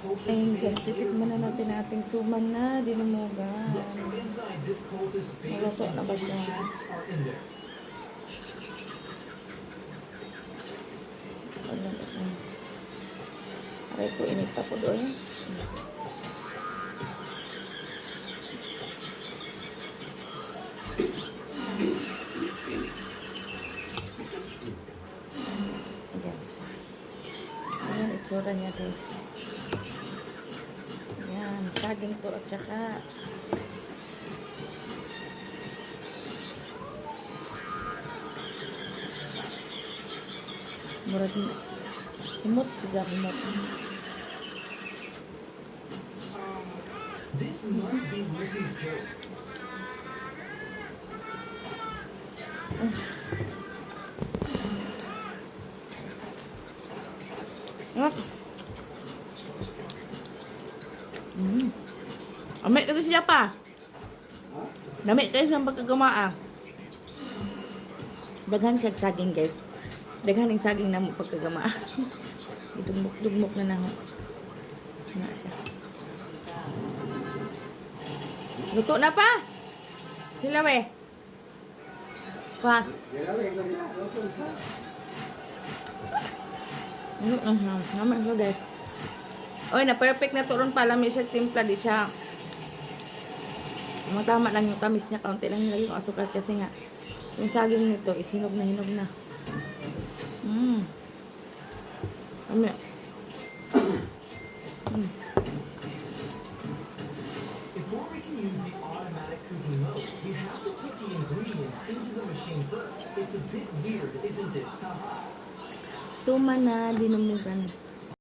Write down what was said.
Ayun guys, titikman na natin ating suman na dinumugan. Maluto na ba siya? Aray ko, init pa po doon. Ayan siya. Ayan, itsura niya guys. Ayan, saging to at saka murad himot siya, himot. This must be Lucy's joke. Amit na siya pa. Namit kayo sa pagkagamaa. Daghan siya saging guys. Daghan yung saging na pagkagamaa. Dugmok na na. Na siya. Luto na pa. Hilawe. Pa. Naman ko guys. Oy, na perfect na to ron pala. May isang timpla di siya. Tama lang yung tamis niya. Kaunti lang nilagay yung asukal kasi nga yung saging nito is hinog na. Kami. Before we can use the automatic cooking mode, we have to put the ingredients into the machine first. It's a bit weird, isn't it? Suman na dinumugan.